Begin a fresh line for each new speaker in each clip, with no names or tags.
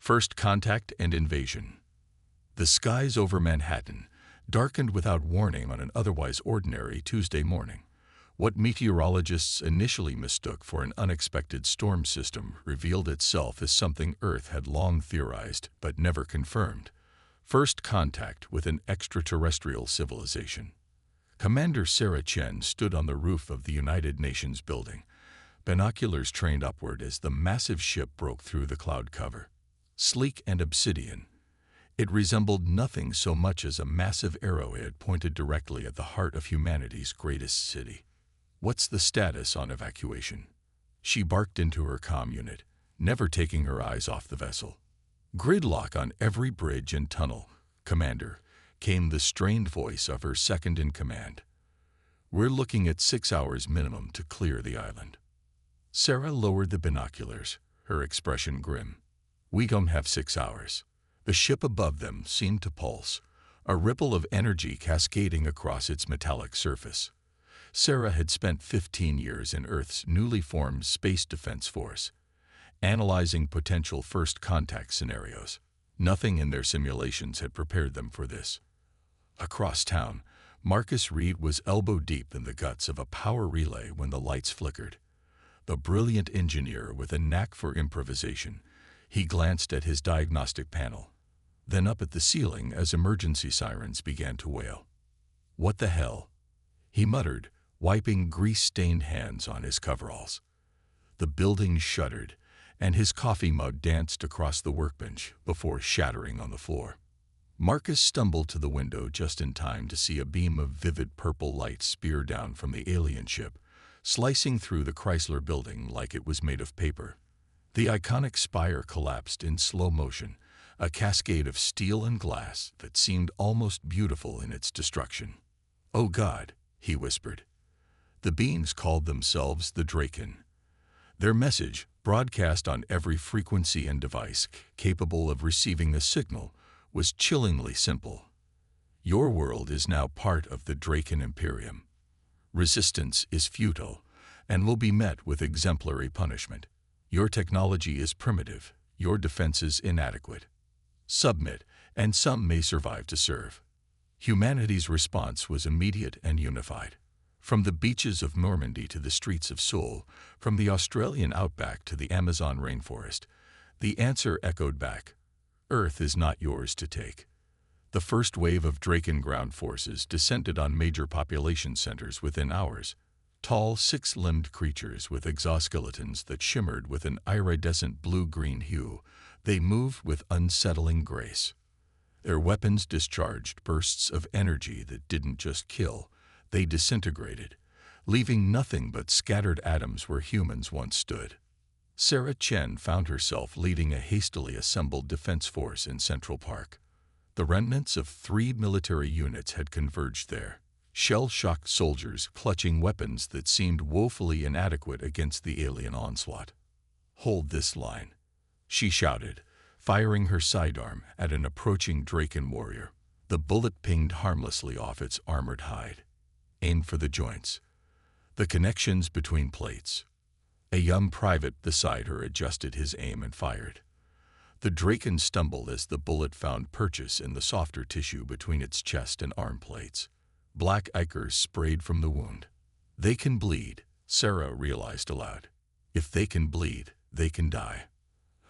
First contact and invasion. The skies over Manhattan darkened without warning on an otherwise ordinary Tuesday morning. What meteorologists initially mistook for an unexpected storm system revealed itself as something Earth had long theorized but never confirmed. First contact with an extraterrestrial civilization. Commander Sarah Chen stood on the roof of the United Nations building, binoculars trained upward as the massive ship broke through the cloud cover. Sleek and obsidian, it resembled nothing so much as a massive arrowhead pointed directly at the heart of humanity's greatest city. "What's the status on evacuation?" She barked into her comm unit, never taking her eyes off the vessel. "Gridlock on every bridge and tunnel, Commander," came the strained voice of her second-in-command. "We're looking at 6 hours minimum to clear the island." Sarah lowered the binoculars, her expression grim. "We don't have 6 hours." The ship above them seemed to pulse, a ripple of energy cascading across its metallic surface. Sarah had spent 15 years in Earth's newly formed Space Defense Force, analyzing potential first contact scenarios. Nothing in their simulations had prepared them for this. Across town, Marcus Reed was elbow-deep in the guts of a power relay when the lights flickered. The brilliant engineer with a knack for improvisation, he glanced at his diagnostic panel, then up at the ceiling as emergency sirens began to wail. "What the hell?" he muttered, wiping grease-stained hands on his coveralls. The building shuddered, and his coffee mug danced across the workbench before shattering on the floor. Marcus stumbled to the window just in time to see a beam of vivid purple light spear down from the alien ship, slicing through the Chrysler building like it was made of paper. The iconic spire collapsed in slow motion, a cascade of steel and glass that seemed almost beautiful in its destruction. "Oh God," he whispered. The beings called themselves the Draken. Their message, broadcast on every frequency and device capable of receiving a signal, was chillingly simple. Your world is now part of the Draken Imperium. Resistance is futile and will be met with exemplary punishment. Your technology is primitive, your defenses inadequate. Submit, and some may survive to serve. Humanity's response was immediate and unified. From the beaches of Normandy to the streets of Seoul, from the Australian outback to the Amazon rainforest, the answer echoed back: Earth is not yours to take. The first wave of Draken ground forces descended on major population centers within hours. Tall, six-limbed creatures with exoskeletons that shimmered with an iridescent blue-green hue, they moved with unsettling grace. Their weapons discharged bursts of energy that didn't just kill, they disintegrated, leaving nothing but scattered atoms where humans once stood. Sarah Chen found herself leading a hastily assembled defense force in Central Park. The remnants of 3 military units had converged there, shell-shocked soldiers clutching weapons that seemed woefully inadequate against the alien onslaught. "Hold this line," she shouted, firing her sidearm at an approaching Draken warrior. The bullet pinged harmlessly off its armored hide. "Aim for the joints, the connections between plates." A young private beside her adjusted his aim and fired. The Draken stumbled as the bullet found purchase in the softer tissue between its chest and arm plates. Black ichors sprayed from the wound. "They can bleed," Sarah realized aloud. "If they can bleed, they can die."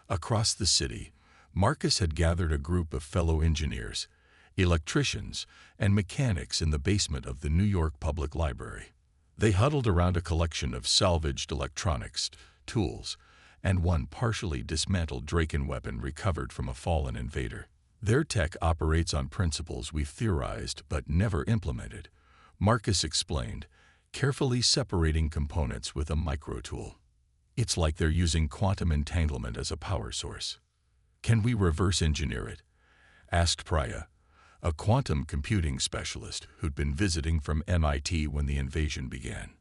Across the city, Marcus had gathered a group of fellow engineers, electricians, and mechanics in the basement of the New York Public Library. They huddled around a collection of salvaged electronics, tools, and one partially dismantled Draken weapon recovered from a fallen invader. "Their tech operates on principles we've theorized but never implemented," Marcus explained, carefully separating components with a microtool. "It's like they're using quantum entanglement as a power source." "Can we reverse engineer it?" asked Priya, a quantum computing specialist who'd been visiting from MIT when the invasion began.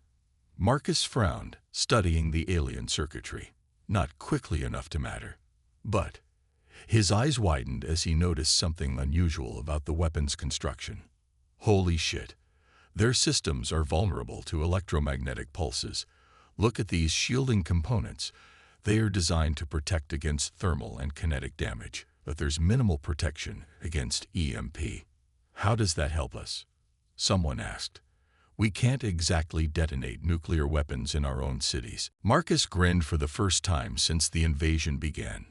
Marcus frowned, studying the alien circuitry. Not quickly enough to matter. But his eyes widened as he noticed something unusual about the weapon's construction. "Holy shit. Their systems are vulnerable to electromagnetic pulses. Look at these shielding components. They are designed to protect against thermal and kinetic damage, but there's minimal protection against EMP. How does that help us? Someone asked. We can't exactly detonate nuclear weapons in our own cities. Marcus grinned for the first time since the invasion began.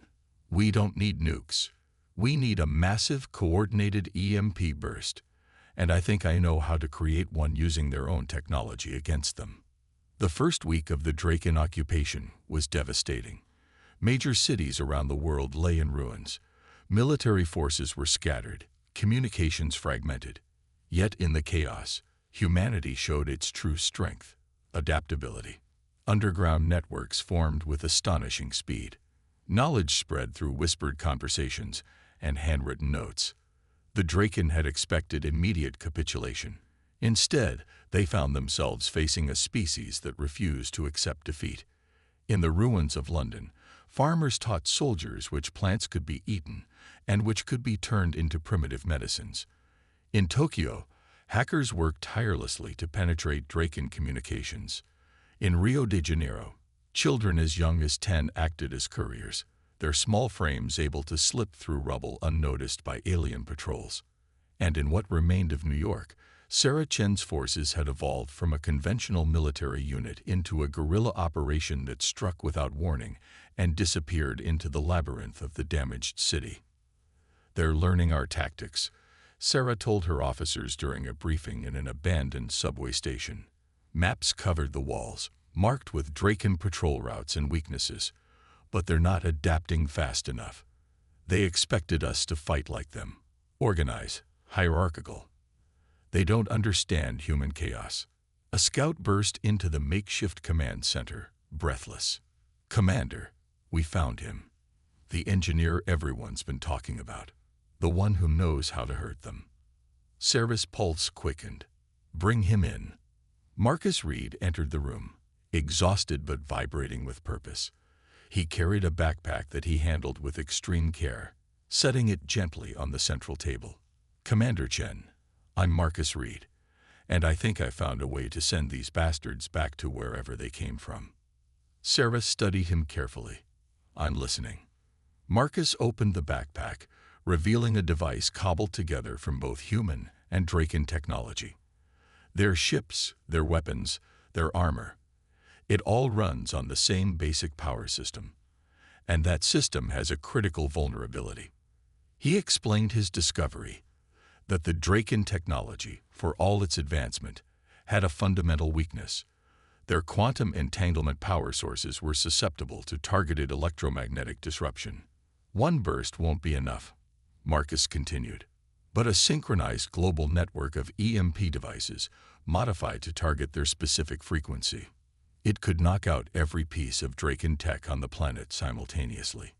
We don't need nukes. We need a massive, coordinated EMP burst, and I think I know how to create one using their own technology against them. The first week of the Draken occupation was devastating. Major cities around the world lay in ruins. Military forces were scattered, communications fragmented. Yet in the chaos, humanity showed its true strength, adaptability. Underground networks formed with astonishing speed. Knowledge spread through whispered conversations and handwritten notes. The Draken had expected immediate capitulation. Instead, they found themselves facing a species that refused to accept defeat. In the ruins of London, farmers taught soldiers which plants could be eaten and which could be turned into primitive medicines. In Tokyo, hackers worked tirelessly to penetrate Draken communications. In Rio de Janeiro, children as young as 10 acted as couriers, their small frames able to slip through rubble unnoticed by alien patrols. And in what remained of New York, Sarah Chen's forces had evolved from a conventional military unit into a guerrilla operation that struck without warning and disappeared into the labyrinth of the damaged city. They're learning our tactics, Sarah told her officers during a briefing in an abandoned subway station. Maps covered the walls, marked with Draken patrol routes and weaknesses, but they're not adapting fast enough. They expected us to fight like them, organize, hierarchical. They don't understand human chaos. A scout burst into the makeshift command center, breathless. Commander, we found him. The engineer everyone's been talking about. The one who knows how to hurt them. Sarah's pulse quickened. Bring him in. Marcus Reed entered the room, exhausted but vibrating with purpose. He carried a backpack that he handled with extreme care, setting it gently on the central table. Commander Chen, I'm Marcus Reed, and I think I found a way to send these bastards back to wherever they came from. Sarah studied him carefully. I'm listening. Marcus opened the backpack, revealing a device cobbled together from both human and Draken technology. Their ships, their weapons, their armor. It all runs on the same basic power system. And that system has a critical vulnerability. He explained his discovery, that the Draken technology, for all its advancement, had a fundamental weakness. Their quantum entanglement power sources were susceptible to targeted electromagnetic disruption. One burst won't be enough, Marcus continued, but a synchronized global network of EMP devices modified to target their specific frequency. It could knock out every piece of Draken tech on the planet simultaneously.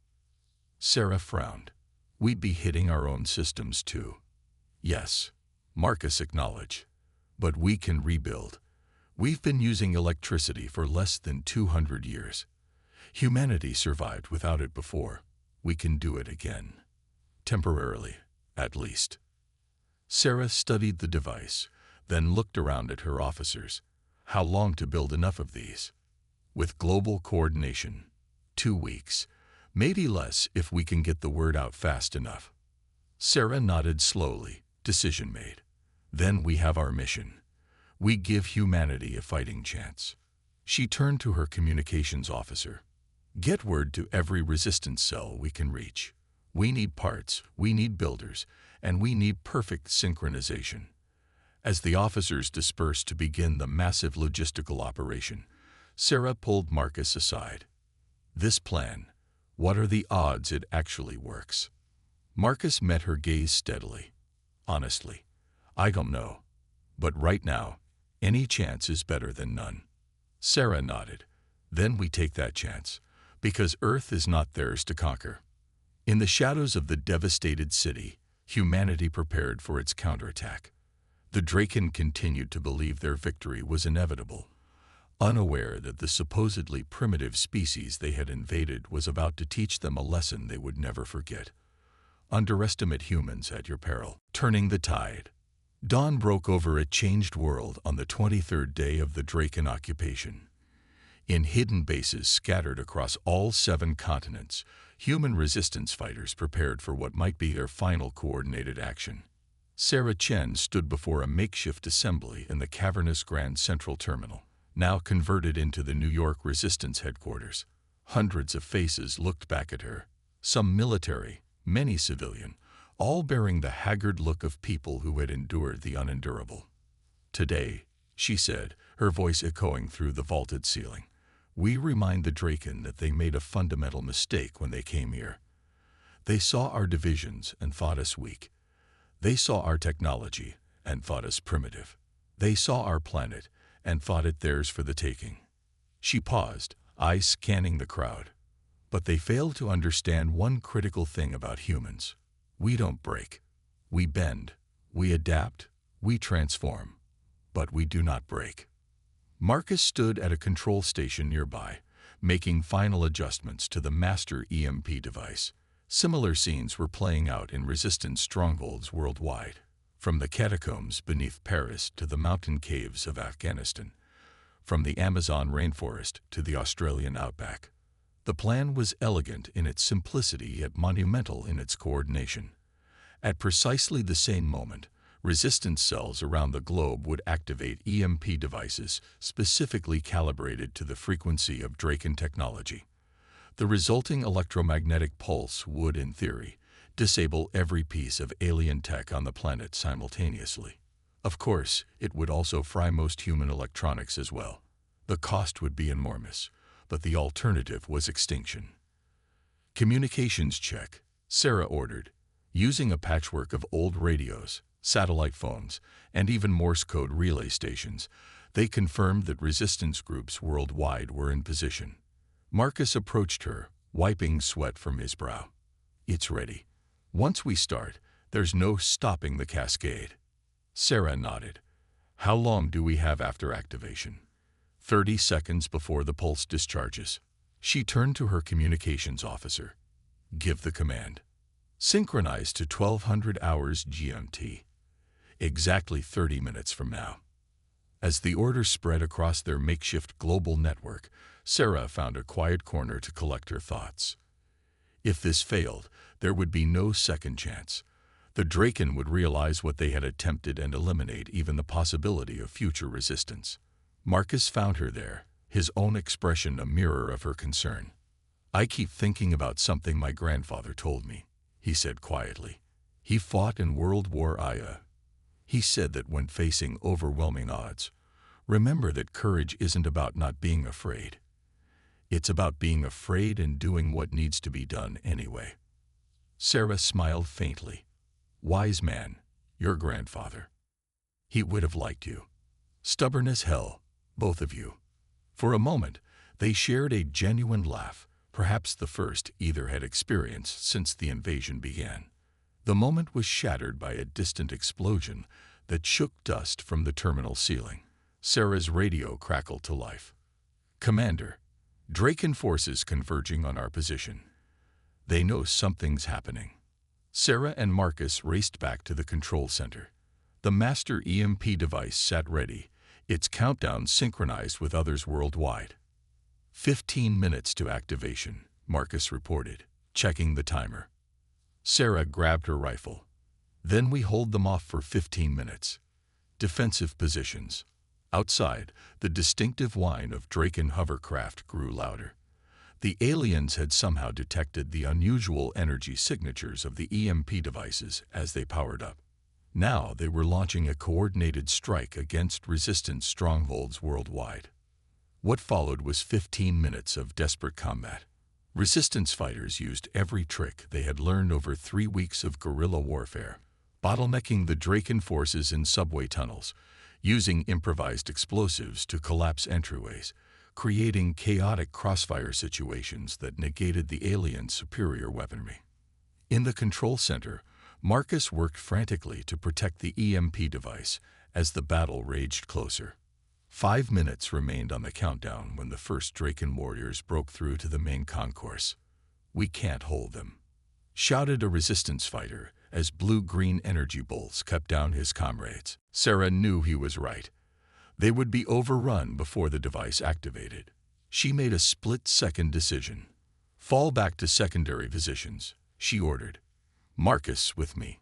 Sarah frowned. We'd be hitting our own systems too. Yes, Marcus acknowledged, but we can rebuild. We've been using electricity for less than 200 years. Humanity survived without it before. We can do it again. Temporarily, at least. Sarah studied the device, then looked around at her officers. How long to build enough of these? With global coordination, 2 weeks, maybe less if we can get the word out fast enough. Sarah nodded slowly, decision made. Then we have our mission. We give humanity a fighting chance. She turned to her communications officer. Get word to every resistance cell we can reach. We need parts, we need builders, and we need perfect synchronization. As the officers dispersed to begin the massive logistical operation, Sarah pulled Marcus aside. This plan, what are the odds it actually works? Marcus met her gaze steadily. Honestly, I don't know. But right now, any chance is better than none. Sarah nodded. Then we take that chance, because Earth is not theirs to conquer. In the shadows of the devastated city, humanity prepared for its counterattack. The Draken continued to believe their victory was inevitable, unaware that the supposedly primitive species they had invaded was about to teach them a lesson they would never forget. Underestimate humans at your peril. Turning the tide. Dawn broke over a changed world on the 23rd day of the Draken occupation. In hidden bases scattered across all 7 continents, human resistance fighters prepared for what might be their final coordinated action. Sarah Chen stood before a makeshift assembly in the cavernous Grand Central Terminal, now converted into the New York Resistance headquarters. Hundreds of faces looked back at her, some military, many civilian, all bearing the haggard look of people who had endured the unendurable. "Today," she said, her voice echoing through the vaulted ceiling, "we remind the Draken that they made a fundamental mistake when they came here. They saw our divisions and thought us weak. They saw our technology and thought us primitive. They saw our planet and thought it theirs for the taking." She paused, eyes scanning the crowd. "But they failed to understand one critical thing about humans. We don't break. We bend. We adapt. We transform. But we do not break." Marcus stood at a control station nearby, making final adjustments to the master EMP device. Similar scenes were playing out in resistance strongholds worldwide, from the catacombs beneath Paris to the mountain caves of Afghanistan, from the Amazon rainforest to the Australian outback. The plan was elegant in its simplicity yet monumental in its coordination. At precisely the same moment, resistance cells around the globe would activate EMP devices specifically calibrated to the frequency of Draken technology. The resulting electromagnetic pulse would, in theory, disable every piece of alien tech on the planet simultaneously. Of course, it would also fry most human electronics as well. The cost would be enormous, but the alternative was extinction. "Communications check," Sarah ordered. Using a patchwork of old radios, satellite phones, and even Morse code relay stations, they confirmed that resistance groups worldwide were in position. Marcus approached her, wiping sweat from his brow. "It's ready. Once we start, there's no stopping the cascade." Sarah nodded. "How long do we have after activation?" 30 seconds before the pulse discharges." She turned to her communications officer. "Give the command. Synchronize to 1200 hours GMT. Exactly 30 minutes from now." As the order spread across their makeshift global network, Sarah found a quiet corner to collect her thoughts. If this failed, there would be no second chance. The Draken would realize what they had attempted and eliminate even the possibility of future resistance. Marcus found her there, his own expression a mirror of her concern. "I keep thinking about something my grandfather told me," he said quietly. "He fought in World War I. He said that when facing overwhelming odds, remember that courage isn't about not being afraid. It's about being afraid and doing what needs to be done anyway." Sarah smiled faintly. "Wise man, your grandfather. He would have liked you. Stubborn as hell, both of you." For a moment, they shared a genuine laugh, perhaps the first either had experienced since the invasion began. The moment was shattered by a distant explosion that shook dust from the terminal ceiling. Sarah's radio crackled to life. "Commander, Draken forces converging on our position. They know something's happening." Sarah and Marcus raced back to the control center. The master EMP device sat ready, its countdown synchronized with others worldwide. 15 minutes to activation, Marcus reported, checking the timer. Sarah grabbed her rifle. "Then we hold them off for 15 minutes. Defensive positions." Outside, the distinctive whine of Draken hovercraft grew louder. The aliens had somehow detected the unusual energy signatures of the EMP devices as they powered up. Now they were launching a coordinated strike against resistance strongholds worldwide. What followed was 15 minutes of desperate combat. Resistance fighters used every trick they had learned over 3 weeks of guerrilla warfare, bottlenecking the Draken forces in subway tunnels, using improvised explosives to collapse entryways, creating chaotic crossfire situations that negated the aliens' superior weaponry. In the control center, Marcus worked frantically to protect the EMP device as the battle raged closer. 5 minutes remained on the countdown when the first Draken warriors broke through to the main concourse. "We can't hold them," shouted a resistance fighter as blue-green energy bolts cut down his comrades. Sarah knew he was right. They would be overrun before the device activated. She made a split-second decision. "Fall back to secondary positions," she ordered. "Marcus with me."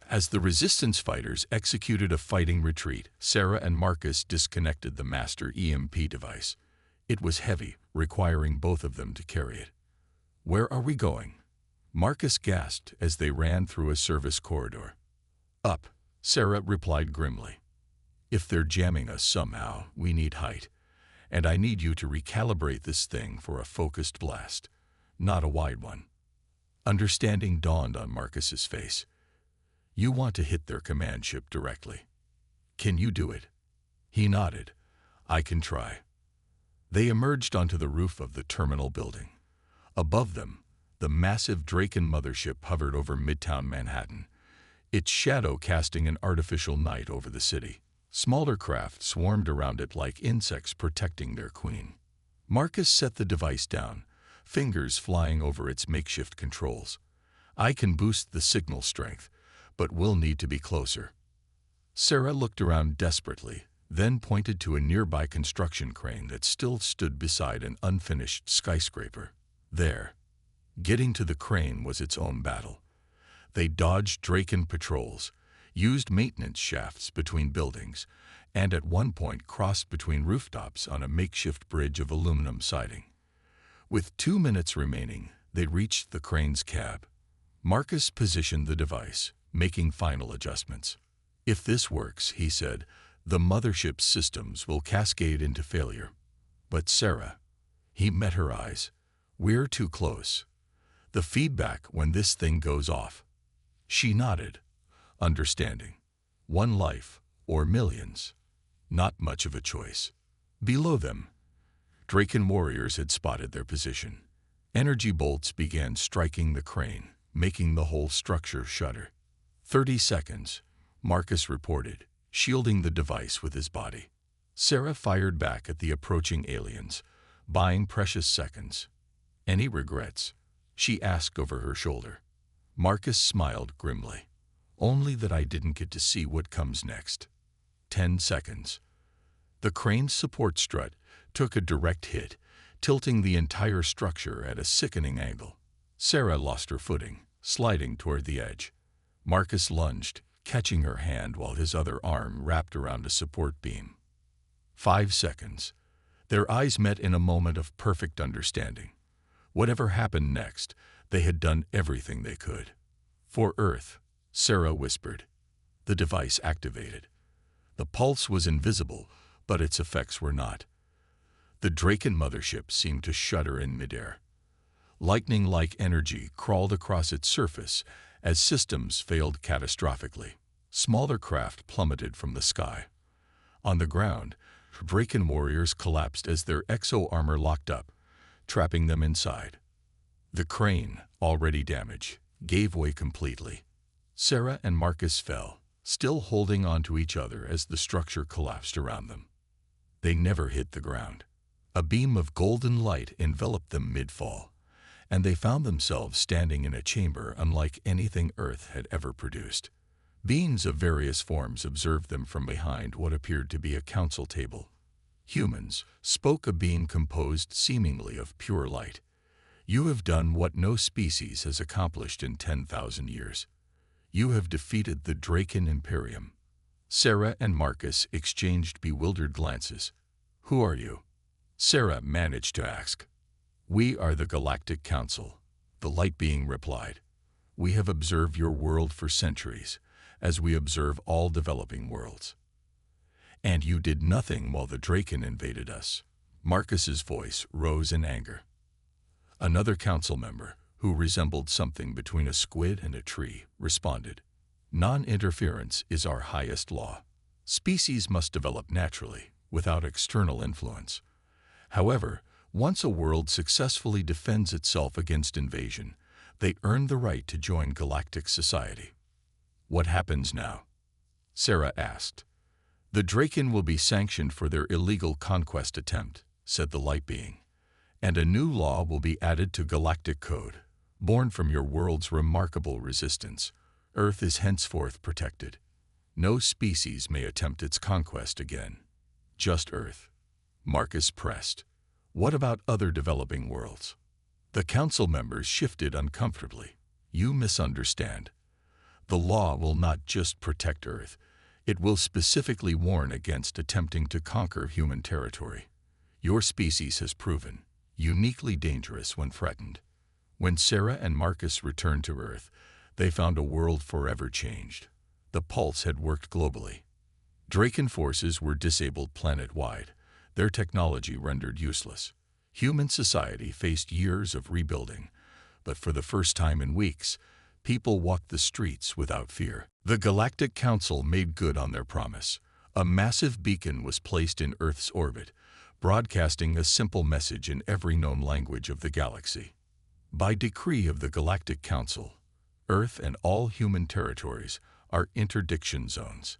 As the resistance fighters executed a fighting retreat, Sarah and Marcus disconnected the master EMP device. It was heavy, requiring both of them to carry it. "Where are we going?" Marcus gasped as they ran through a service corridor. "Up," Sarah replied grimly. "If they're jamming us somehow, we need height. And I need you to recalibrate this thing for a focused blast, not a wide one." Understanding dawned on Marcus's face. "You want to hit their command ship directly. Can you do it?" He nodded. "I can try." They emerged onto the roof of the terminal building. Above them, the massive Draken mothership hovered over Midtown Manhattan, its shadow casting an artificial night over the city. Smaller craft swarmed around it like insects protecting their queen. Marcus set the device down, fingers flying over its makeshift controls. "I can boost the signal strength, but we'll need to be closer." Sarah looked around desperately, then pointed to a nearby construction crane that still stood beside an unfinished skyscraper. There. Getting to the crane was its own battle. They dodged Draken patrols, used maintenance shafts between buildings, and at one point crossed between rooftops on a makeshift bridge of aluminum siding. With 2 minutes remaining, they reached the crane's cab. Marcus positioned the device, making final adjustments. "If this works," he said, "the mothership's systems will cascade into failure." "But Sarah," he met her eyes, "we're too close. The feedback when this thing goes off." She nodded, understanding. One life, or millions. Not much of a choice. Below them, Draken warriors had spotted their position. Energy bolts began striking the crane, making the whole structure shudder. 30 seconds, Marcus reported, shielding the device with his body. Sarah fired back at the approaching aliens, buying precious seconds. "Any regrets?" she asked over her shoulder. Marcus smiled grimly. "Only that I didn't get to see what comes next." 10 seconds. The crane's support strut took a direct hit, tilting the entire structure at a sickening angle. Sarah lost her footing, sliding toward the edge. Marcus lunged, catching her hand while his other arm wrapped around a support beam. 5 seconds. Their eyes met in a moment of perfect understanding. Whatever happened next, they had done everything they could. "For Earth," Sarah whispered. The device activated. The pulse was invisible, but its effects were not. The Draken mothership seemed to shudder in midair. Lightning-like energy crawled across its surface as systems failed catastrophically. Smaller craft plummeted from the sky. On the ground, Draken warriors collapsed as their exo-armor locked up, trapping them inside. The crane, already damaged, gave way completely. Sarah and Marcus fell, still holding onto each other as the structure collapsed around them. They never hit the ground. A beam of golden light enveloped them mid-fall, and they found themselves standing in a chamber unlike anything Earth had ever produced. Beings of various forms observed them from behind what appeared to be a council table. "Humans," spoke a being composed seemingly of pure light. "You have done what no species has accomplished in 10,000 years. You have defeated the Draken Imperium." Sarah and Marcus exchanged bewildered glances. "Who are you?" Sarah managed to ask. "We are the Galactic Council," the light being replied. "We have observed your world for centuries, as we observe all developing worlds." "And you did nothing while the Draken invaded us." Marcus's voice rose in anger. Another council member, who resembled something between a squid and a tree, responded. "Non-interference is our highest law. Species must develop naturally, without external influence. However, once a world successfully defends itself against invasion, they earn the right to join galactic society." "What happens now?" Sarah asked. "The Draken will be sanctioned for their illegal conquest attempt," said the light being. "And a new law will be added to Galactic Code, born from your world's remarkable resistance. Earth is henceforth protected. No species may attempt its conquest again. Just Earth." Marcus pressed. What about other developing worlds? The council members shifted uncomfortably. You misunderstand. The law will not just protect Earth, it will specifically warn against attempting to conquer human territory. Your species has proven uniquely dangerous when threatened. When Sarah and Marcus returned to Earth, they found a world forever changed. The pulse had worked globally. Draken forces were disabled planet-wide, their technology rendered useless. Human society faced years of rebuilding, but for the first time in weeks, people walked the streets without fear. The Galactic Council made good on their promise. A massive beacon was placed in Earth's orbit, broadcasting a simple message in every known language of the galaxy. By decree of the Galactic Council, Earth and all human territories are interdiction zones.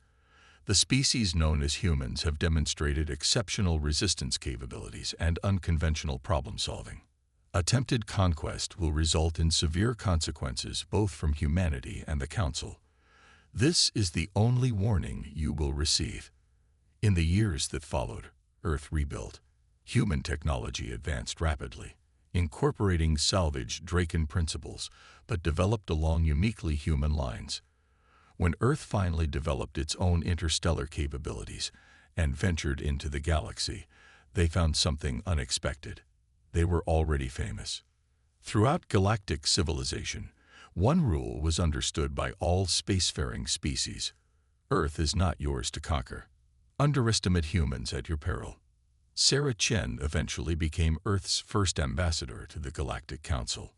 The species known as humans have demonstrated exceptional resistance capabilities and unconventional problem-solving. Attempted conquest will result in severe consequences both from humanity and the Council. This is the only warning you will receive. In the years that followed, Earth rebuilt. Human technology advanced rapidly, incorporating salvaged Draken principles, but developed along uniquely human lines. When Earth finally developed its own interstellar capabilities and ventured into the galaxy, they found something unexpected. They were already famous. Throughout galactic civilization, one rule was understood by all spacefaring species: Earth is not yours to conquer. Underestimate humans at your peril. Sarah Chen eventually became Earth's first ambassador to the Galactic Council.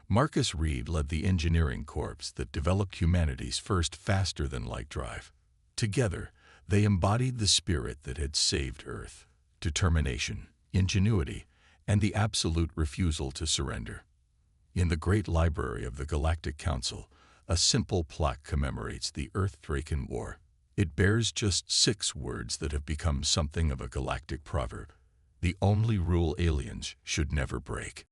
Marcus Reed led the engineering corps that developed humanity's first faster-than-light drive. Together, they embodied the spirit that had saved Earth: determination, ingenuity, and the absolute refusal to surrender. In the Great Library of the Galactic Council, a simple plaque commemorates the Earth-Draken War. It bears just 6 words that have become something of a galactic proverb: the only rule aliens should never break.